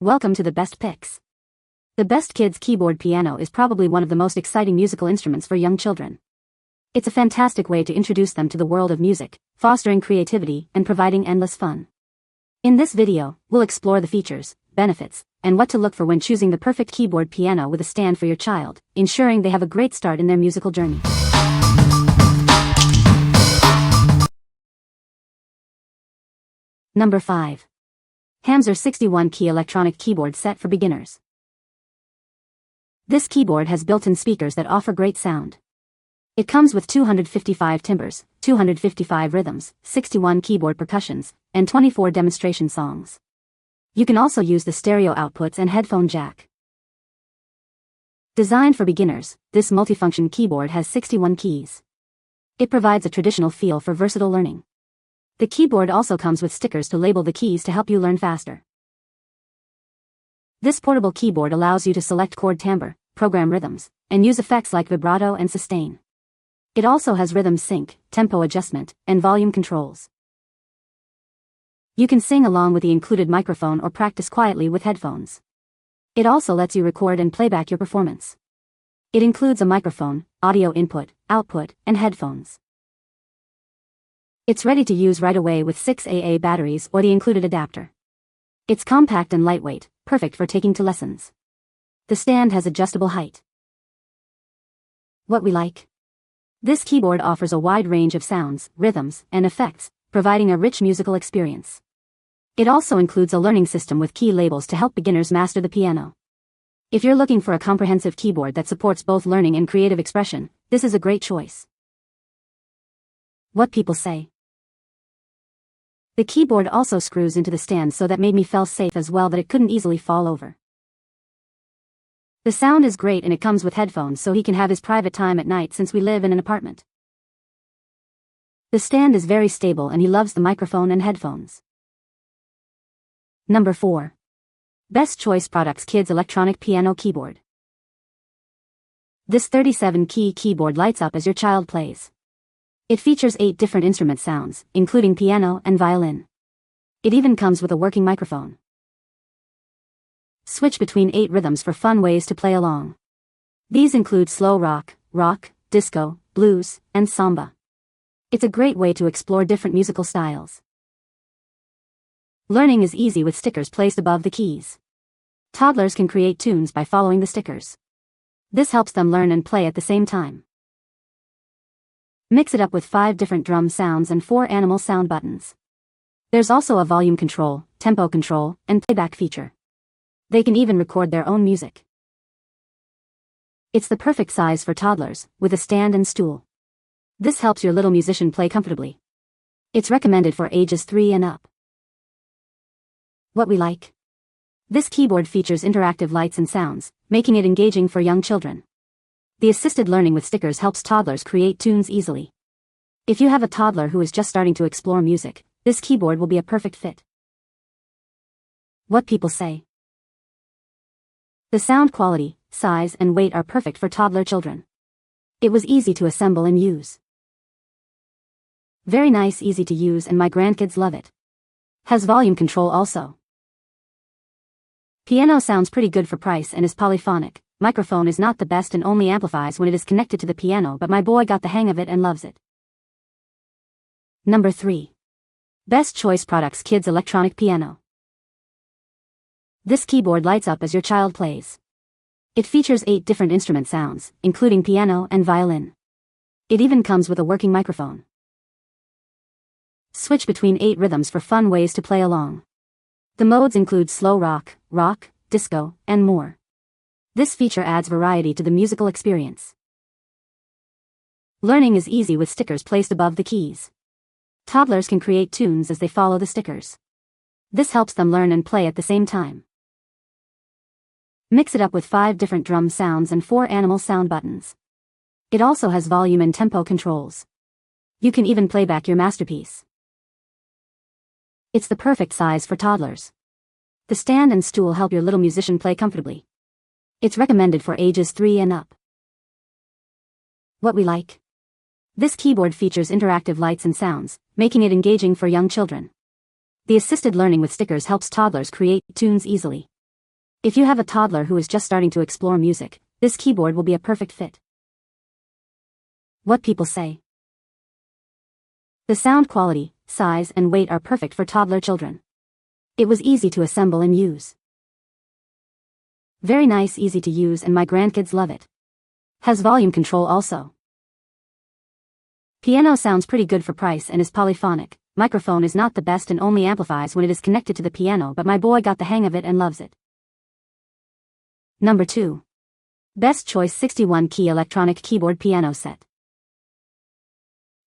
Welcome to the Best Picks. The Best Kids Keyboard Piano is probably one of the most exciting musical instruments for young children. It's a fantastic way to introduce them to the world of music, fostering creativity and providing endless fun. In this video, we'll explore the features, benefits, and what to look for when choosing the perfect keyboard piano with a stand for your child, ensuring they have a great start in their musical journey. Number 5. Hamzer 61-key electronic keyboard set for beginners. This keyboard has built-in speakers that offer great sound. It comes with 255 timbres, 255 rhythms, 61 keyboard percussions, and 24 demonstration songs. You can also use the stereo outputs and headphone jack. Designed for beginners, this multifunction keyboard has 61 keys. It provides a traditional feel for versatile learning. The keyboard also comes with stickers to label the keys to help you learn faster. This portable keyboard allows you to select chord timbre, program rhythms, and use effects like vibrato and sustain. It also has rhythm sync, tempo adjustment, and volume controls. You can sing along with the included microphone or practice quietly with headphones. It also lets you record and playback your performance. It includes a microphone, audio input, output, and headphones. It's ready to use right away with 6 AA batteries or the included adapter. It's compact and lightweight, perfect for taking to lessons. The stand has adjustable height. What we like? This keyboard offers a wide range of sounds, rhythms, and effects, providing a rich musical experience. It also includes a learning system with key labels to help beginners master the piano. If you're looking for a comprehensive keyboard that supports both learning and creative expression, this is a great choice. What people say. The keyboard also screws into the stand, so that made me feel safe as well, that it couldn't easily fall over. The sound is great and it comes with headphones so he can have his private time at night since we live in an apartment. The stand is very stable and he loves the microphone and headphones. Number 4. Best Choice Products Kids Electronic Piano Keyboard. This 37-key keyboard lights up as your child plays. It features 8 different instrument sounds, including piano and violin. It even comes with a working microphone. Switch between 8 rhythms for fun ways to play along. These include slow rock, disco, blues, and samba. It's a great way to explore different musical styles. Learning is easy with stickers placed above the keys. Toddlers can create tunes by following the stickers. This helps them learn and play at the same time. Mix it up with 5 different drum sounds and 4 animal sound buttons. There's also a volume control, tempo control, and playback feature. They can even record their own music. It's the perfect size for toddlers, with a stand and stool. This helps your little musician play comfortably. It's recommended for ages 3 and up. What we like? This keyboard features interactive lights and sounds, making it engaging for young children. The assisted learning with stickers helps toddlers create tunes easily. If you have a toddler who is just starting to explore music, this keyboard will be a perfect fit. What people say. The sound quality, size, and weight are perfect for toddler children. It was easy to assemble and use. Very nice, easy to use, and my grandkids love it. Has volume control also. Piano sounds pretty good for price and is polyphonic. Microphone is not the best and only amplifies when it is connected to the piano, but my boy got the hang of it and loves it. Number 3. Best Choice Products Kids Electronic Piano. This keyboard lights up as your child plays. It features 8 different instrument sounds, including piano and violin. It even comes with a working microphone. Switch between 8 rhythms for fun ways to play along. The modes include slow rock, disco, and more. This feature adds variety to the musical experience. Learning is easy with stickers placed above the keys. Toddlers can create tunes as they follow the stickers. This helps them learn and play at the same time. Mix it up with 5 different drum sounds and 4 animal sound buttons. It also has volume and tempo controls. You can even play back your masterpiece. It's the perfect size for toddlers. The stand and stool help your little musician play comfortably. It's recommended for ages 3 and up. What we like? This keyboard features interactive lights and sounds, making it engaging for young children. The assisted learning with stickers helps toddlers create tunes easily. If you have a toddler who is just starting to explore music, this keyboard will be a perfect fit. What people say. The sound quality, size, and weight are perfect for toddler children. It was easy to assemble and use. Very nice, easy to use, and my grandkids love it. Has volume control also. Piano sounds pretty good for price and is polyphonic. Microphone is not the best and only amplifies when it is connected to the piano, but my boy got the hang of it and loves it. Number 2. Best Choice 61-key electronic keyboard piano set.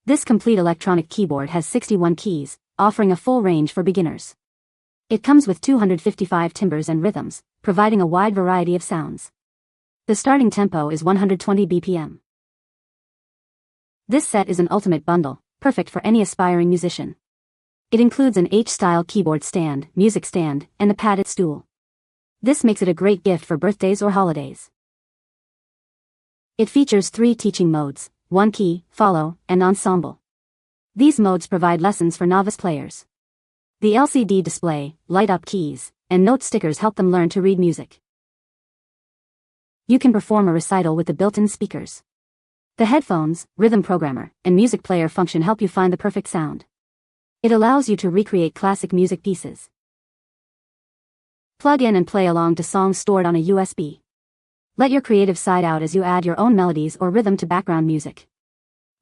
This complete electronic keyboard has 61 keys, offering a full range for beginners. It comes with 255 timbres and rhythms, providing a wide variety of sounds. The starting tempo is 120 BPM. This set is an ultimate bundle, perfect for any aspiring musician. It includes an H-style keyboard stand, music stand, and a padded stool. This makes it a great gift for birthdays or holidays. It features 3 teaching modes: 1 key, follow, and ensemble. These modes provide lessons for novice players. The LCD display, light-up keys, and note stickers help them learn to read music. You can perform a recital with the built-in speakers. The headphones, rhythm programmer, and music player function help you find the perfect sound. It allows you to recreate classic music pieces. Plug in and play along to songs stored on a USB. Let your creative side out as you add your own melodies or rhythm to background music.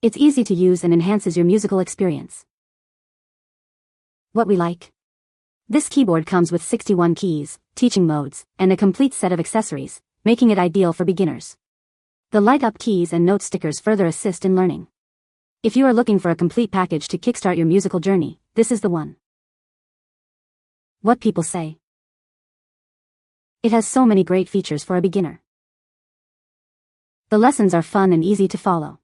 It's easy to use and enhances your musical experience. What we like. This keyboard comes with 61 keys, teaching modes, and a complete set of accessories, making it ideal for beginners. The light-up keys and note stickers further assist in learning. If you are looking for a complete package to kickstart your musical journey, this is the one. What people say. It has so many great features for a beginner. The lessons are fun and easy to follow.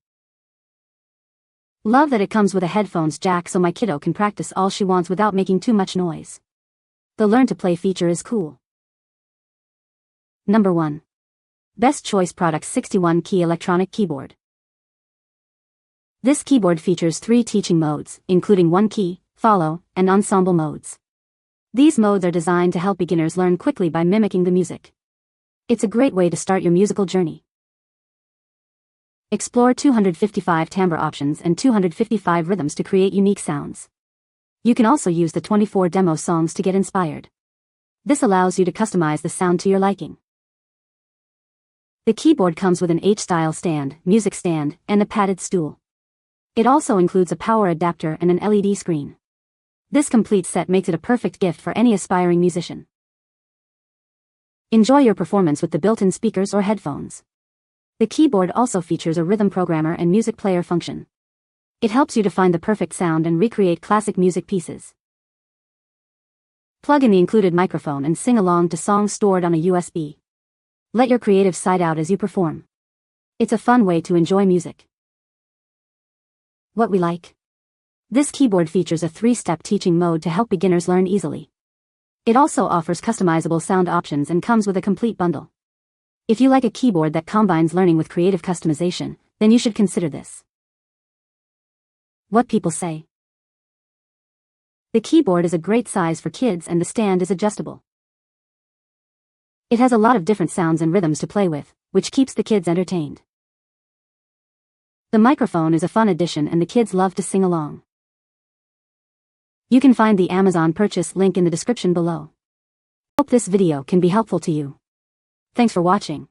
Love that it comes with a headphones jack so my kiddo can practice all she wants without making too much noise. The Learn to Play feature is cool. Number 1. Best Choice Products 61-key electronic keyboard. This keyboard features 3 teaching modes, including 1 key, follow, and ensemble modes. These modes are designed to help beginners learn quickly by mimicking the music. It's a great way to start your musical journey. Explore 255 timbre options and 255 rhythms to create unique sounds. You can also use the 24 demo songs to get inspired. This allows you to customize the sound to your liking. The keyboard comes with an H-style stand, music stand, and a padded stool. It also includes a power adapter and an LED screen. This complete set makes it a perfect gift for any aspiring musician. Enjoy your performance with the built-in speakers or headphones. The keyboard also features a rhythm programmer and music player function. It helps you to find the perfect sound and recreate classic music pieces. Plug in the included microphone and sing along to songs stored on a USB. Let your creative side out as you perform. It's a fun way to enjoy music. What we like. This keyboard features a 3-step teaching mode to help beginners learn easily. It also offers customizable sound options and comes with a complete bundle. If you like a keyboard that combines learning with creative customization, then you should consider this. What people say. The keyboard is a great size for kids and the stand is adjustable. It has a lot of different sounds and rhythms to play with, which keeps the kids entertained. The microphone is a fun addition and the kids love to sing along. You can find the Amazon purchase link in the description below. Hope this video can be helpful to you. Thanks for watching.